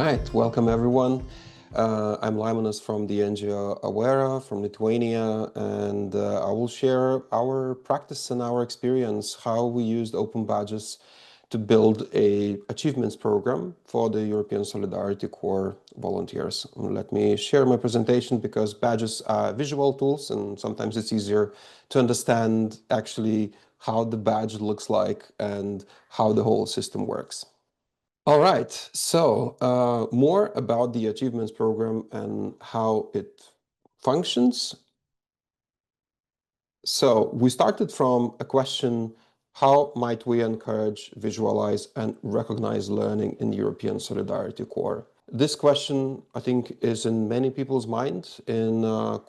right, welcome everyone. I'm Laimonas from the NGO AWERO from Lithuania, and I will share our practice and our experience, how we used open badges to build a achievements program for the European Solidarity Corps volunteers. Let me share my presentation because badges are visual tools and sometimes it's easier to understand actually how the badge looks like and how the whole system works. All right, so more about the achievements program and how it functions. So we started from a question, how might we encourage, visualize, and recognize learning in the European Solidarity Corps? This question, I think, is in many people's minds in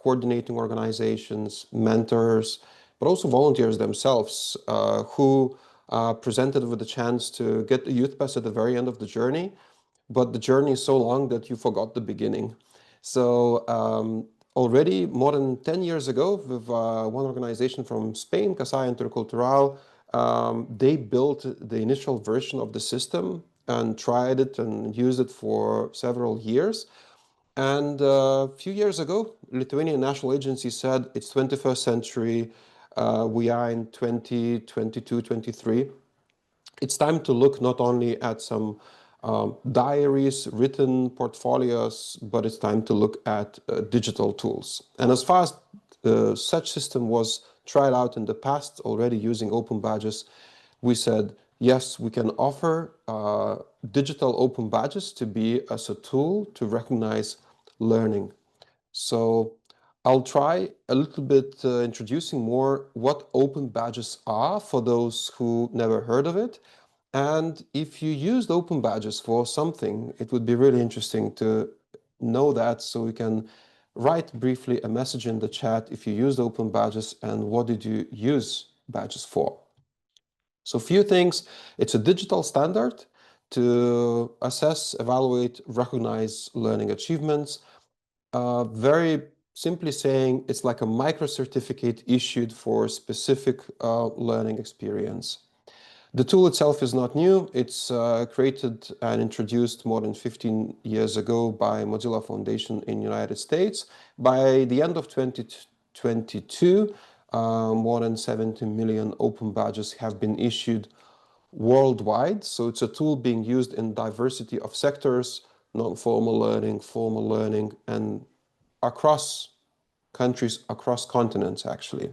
coordinating organizations, mentors, but also volunteers themselves who presented with the chance to get the youth pass at the very end of the journey, but the journey is so long that you forgot the beginning. So already more than 10 years ago, with one organization from Spain, Casa Intercultural, they built the initial version of the system and tried it and used it for several years. And a few years ago, Lithuanian National Agency said it's 21st century, we are in 2022, 23. It's time to look not only at some diaries, written portfolios, but it's time to look at digital tools. And as far as such system was tried out in the past, already using open badges, we said, yes, we can offer digital open badges to be as a tool to recognize learning. So I'll try a little bit introducing more what open badges are for those who never heard of it. And if you used open badges for something, it would be really interesting to know that, so we can write briefly a message in the chat if you used open badges and what did you use badges for. So a few things. It's a digital standard to assess, evaluate, recognize learning achievements. Very simply saying, it's like a micro certificate issued for specific learning experience. The tool itself is not new. It's created and introduced more than 15 years ago by Mozilla Foundation in the United States. By the end of 2022, more than 70 million open badges have been issued worldwide. So it's a tool being used in diversity of sectors, non-formal learning, formal learning, and across countries, across continents, actually.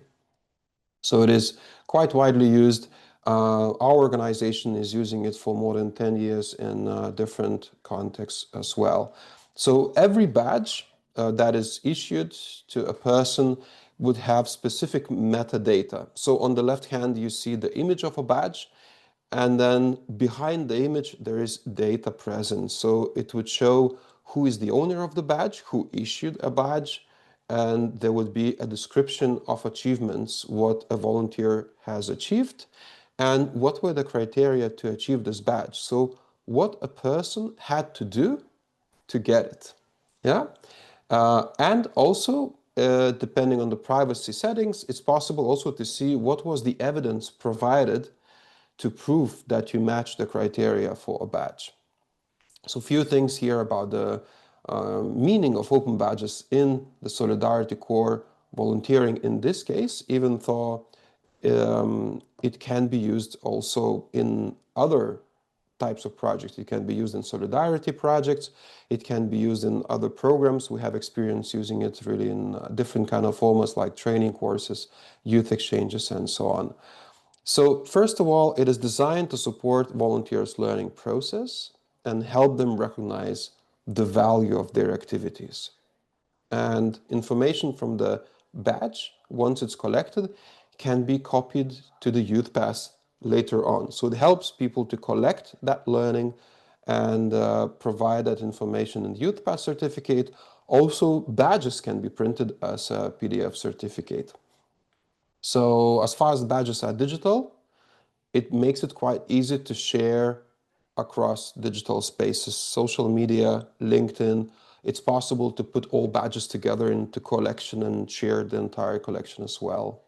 So it is quite widely used. Our organization is using it for more than 10 years in different contexts as well. So every badge that is issued to a person would have specific metadata. So on the left hand, you see the image of a badge, and then behind the image, there is data present. So it would show who is the owner of the badge, who issued a badge, and there would be a description of achievements, what a volunteer has achieved, and what were the criteria to achieve this badge. So what a person had to do to get it. Yeah. And also, depending on the privacy settings, it's possible also to see what was the evidence provided to prove that you match the criteria for a badge. So a few things here about the meaning of open badges in the Solidarity Corps volunteering in this case, even though it can be used also in other types of projects. It can be used in solidarity projects. It can be used in other programs. We have experience using it really in different kind of formats like training courses, youth exchanges, and so on. So first of all, it is designed to support volunteers' learning process and help them recognize the value of their activities. And information from the badge, once it's collected, can be copied to the youth pass later on. So it helps people to collect that learning and provide that information in the youth pass certificate. Also, badges can be printed as a PDF certificate. So as far as the badges are digital, it makes it quite easy to share across digital spaces, social media, LinkedIn. It's possible to put all badges together into collection and share the entire collection as well.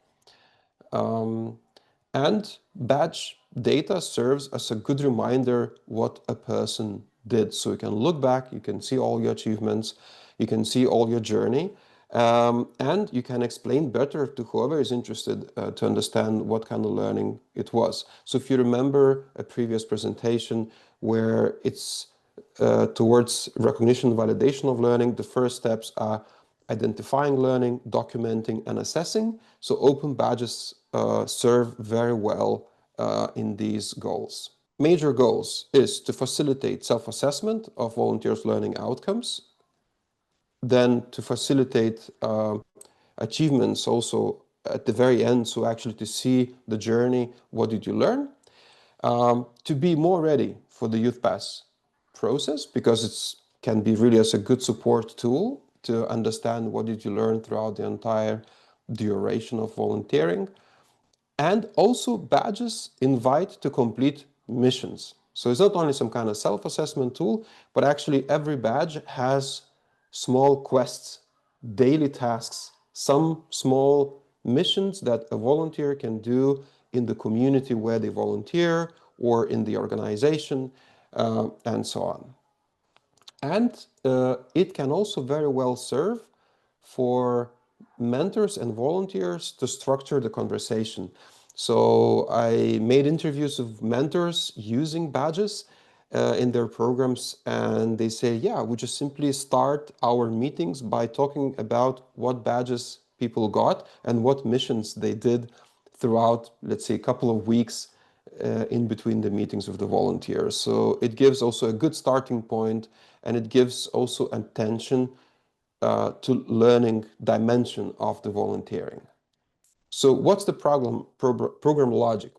And badge data serves as a good reminder what a person did. So you can look back, you can see all your achievements, you can see all your journey, and you can explain better to whoever is interested to understand what kind of learning it was. So if you remember a previous presentation where it's towards recognition and validation of learning, the first steps are identifying learning, documenting, and assessing. So open badges serve very well in these goals. Major goals is to facilitate self-assessment of volunteers' learning outcomes, then to facilitate achievements also at the very end, so actually to see the journey, what did you learn, to be more ready for the Youth Pass process, because it can be really as a good support tool to understand what did you learn throughout the entire duration of volunteering. And also badges invite to complete missions. So it's not only some kind of self-assessment tool, but actually every badge has small quests, daily tasks, some small missions that a volunteer can do in the community where they volunteer or in the organization, and so on. And it can also very well serve for mentors and volunteers to structure the conversation. So I made interviews of mentors using badges in their programs, and they say, yeah, we just simply start our meetings by talking about what badges people got and what missions they did throughout, let's say, a couple of weeks in between the meetings of the volunteers. So it gives also a good starting point, and it gives also attention to learning dimension of the volunteering. So what's the program logic?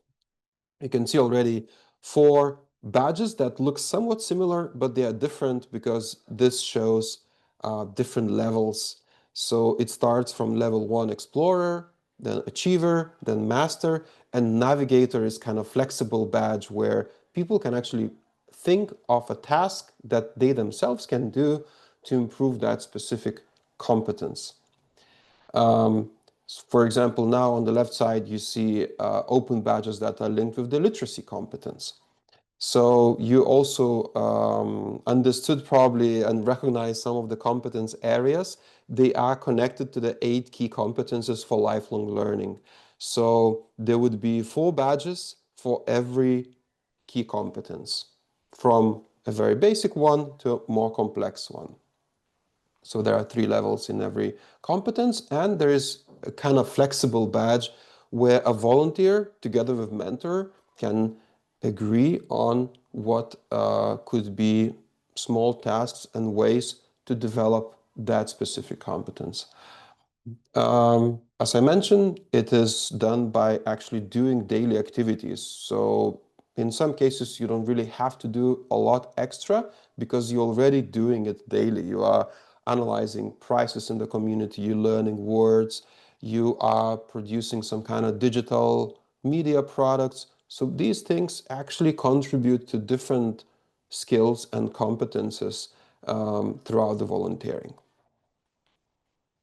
You can see already 4 badges that look somewhat similar, but they are different because this shows different levels. So it starts from level 1 explorer, then achiever, then master, and navigator is kind of flexible badge where people can actually think of a task that they themselves can do to improve that specific competence. For example, now on the left side, you see open badges that are linked with the literacy competence. So you also understood probably and recognized some of the competence areas. They are connected to the 8 key competences for lifelong learning. So there would be 4 badges for every key competence, from a very basic one to a more complex one. So there are 3 levels in every competence, and there is a kind of flexible badge where a volunteer together with mentor can agree on what could be small tasks and ways to develop that specific competence. As I mentioned, it is done by actually doing daily activities. So in some cases, you don't really have to do a lot extra because you're already doing it daily. You are analyzing prices in the community, you're learning words, you are producing some kind of digital media products. So these things actually contribute to different skills and competences throughout the volunteering.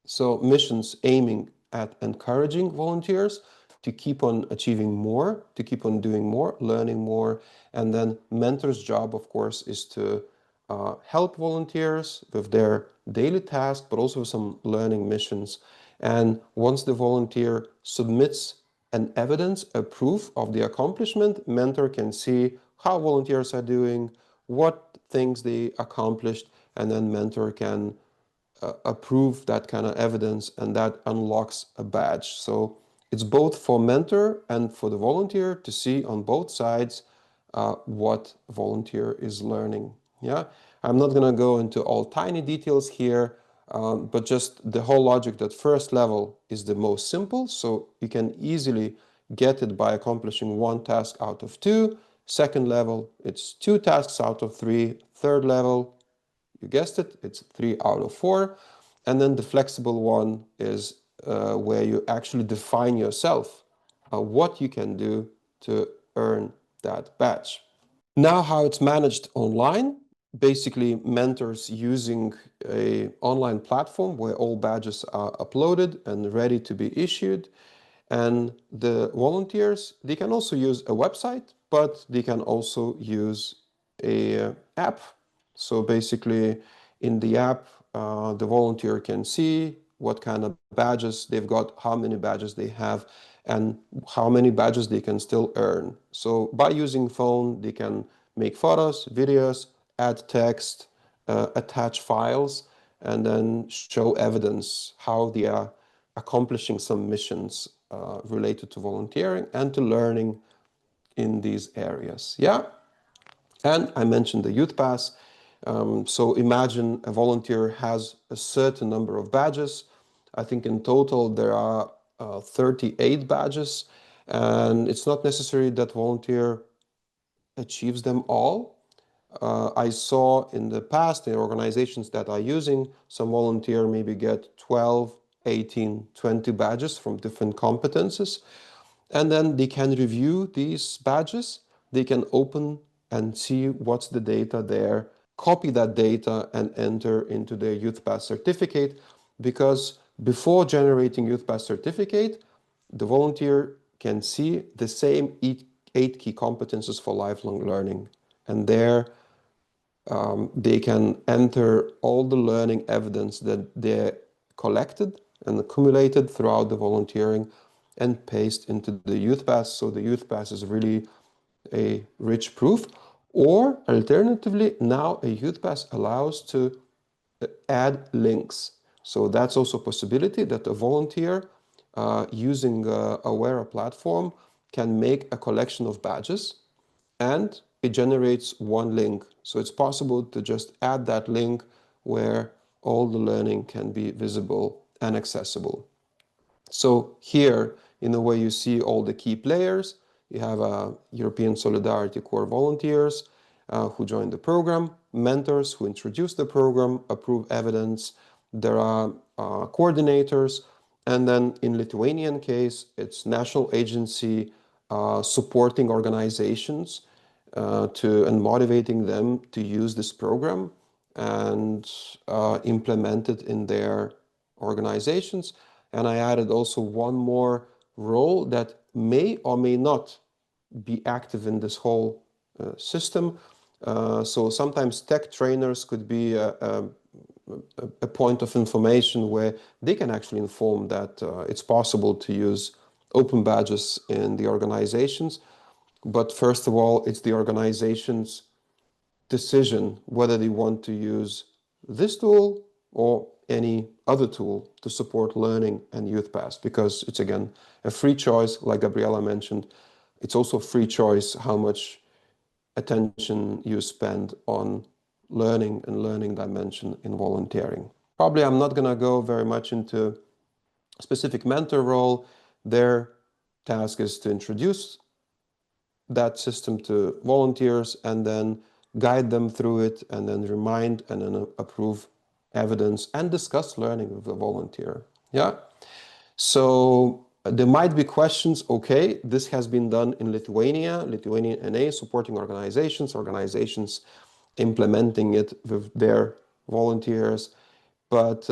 So missions aiming at encouraging volunteers to keep on achieving more, to keep on doing more, learning more. And then mentors' job, of course, is to help volunteers with their daily tasks, but also some learning missions. And once the volunteer submits an evidence, a proof of the accomplishment, mentor can see how volunteers are doing, what things they accomplished, and then mentor can approve that kind of evidence, and that unlocks a badge. So it's both for mentor and for the volunteer to see on both sides what volunteer is learning. Yeah, I'm not going to go into all tiny details here, but just the whole logic that first level is the most simple, so you can easily get it by accomplishing 1 task out of 2. Second level, it's 2 tasks out of 3. Third level, you guessed it, it's 3 out of 4. And then the flexible one is where you actually define yourself what you can do to earn that badge. Now how it's managed online, basically mentors using an online platform where all badges are uploaded and ready to be issued. And the volunteers, they can also use a website, but they can also use an app So basically, in the app, the volunteer can see what kind of badges they've got, how many badges they have, and how many badges they can still earn. So by using phone, they can make photos, videos, add text, attach files, and then show evidence how they are accomplishing some missions related to volunteering and to learning in these areas. Yeah. And I mentioned the Youth Pass. So imagine a volunteer has a certain number of badges. I think in total there are 38 badges, and it's not necessary that volunteer achieves them all. I saw in the past in organizations that are using, some volunteer maybe get 12, 18, 20 badges from different competences. And then they can review these badges. They can open and see what's the data there, copy that data and enter into their Youth Pass certificate. Because before generating Youth Pass certificate, the volunteer can see the same eight key competences for lifelong learning. And there they can enter all the learning evidence that they collected and accumulated throughout the volunteering and paste into the Youth Pass. So the Youth Pass is really a rich proof. Or alternatively, now a Youth Pass allows to add links. So that's also a possibility that a volunteer using AWERO platform can make a collection of badges and it generates one link. So it's possible to just add that link where all the learning can be visible and accessible. So here, in a way, you see all the key players. You have European Solidarity Corps volunteers who join the program, mentors who introduce the program, approve evidence. There are coordinators. And then in Lithuanian case, it's national agency supporting organizations and motivating them to use this program and implement it in their organizations. And I added also one more role that may or may not be active in this whole system. So sometimes tech trainers could be a point of information where they can actually inform that it's possible to use open badges in the organizations. But first of all, it's the organization's decision whether they want to use this tool or any other tool to support learning and Youth Pass, because it's again a free choice, like Gabriela mentioned. It's also a free choice how much attention you spend on learning and learning dimension in volunteering. Probably I'm not going to go very much into specific mentor role. Their task is to introduce that system to volunteers and then guide them through it and then remind and then approve evidence and discuss learning with the volunteer. Yeah. So there might be questions. Okay, this has been done in Lithuania, Lithuanian NA supporting organizations implementing it with their volunteers. But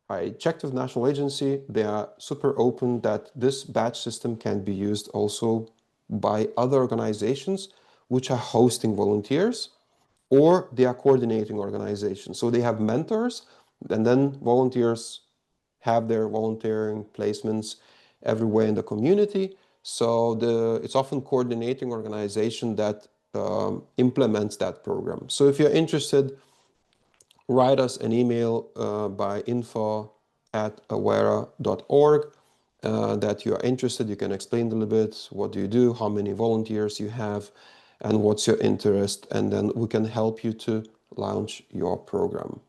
I checked with national agency. They are super open that this badge system can be used also by other organizations which are hosting volunteers or they are coordinating organizations. So they have mentors and then volunteers have their volunteering placements everywhere in the community. So it's often coordinating organization that implements that program. So if you're interested, write us an email by info@awero.org that you are interested. You can explain a little bit, what do you do, how many volunteers you have, and what's your interest, and then we can help you to launch your program.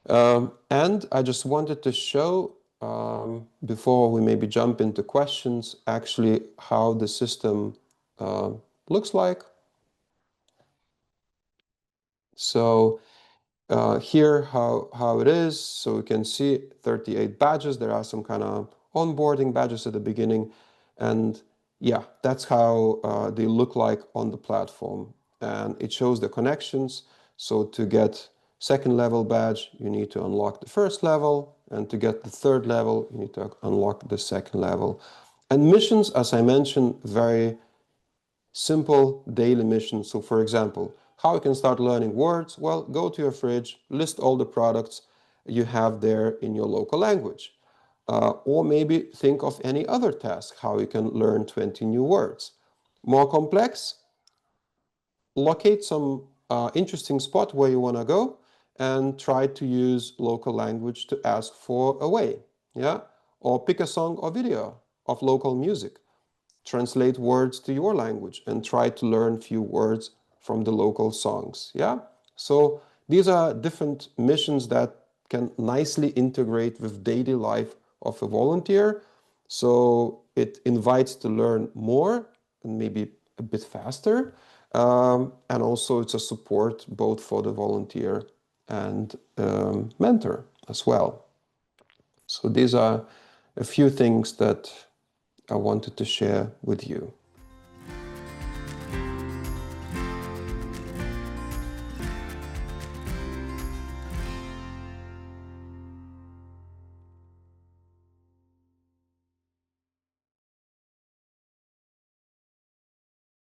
And I just wanted to show, before we maybe jump into questions, actually how the system looks like. So here how it is. So you can see 38 badges. There are some kind of onboarding badges at the beginning. And yeah, that's how they look like on the platform. And it shows the connections. So to get second level badge, you need to unlock the first level. And to get the third level, you need to unlock the second level. And missions, as I mentioned, very simple daily missions. So for example, How you can start learning words? Well, go to your fridge, list all the products you have there in your local language. Or maybe think of any other task, how you can learn 20 new words. More complex? Locate some interesting spot where you want to go and try to use local language to ask for a way, yeah? Or pick a song or video of local music. Translate words to your language and try to learn few words from the local songs, yeah? So these are different missions that can nicely integrate with daily life of a volunteer. So it invites to learn more and maybe a bit faster. And also it's a support both for the volunteer and mentor as well. So these are a few things that I wanted to share with you.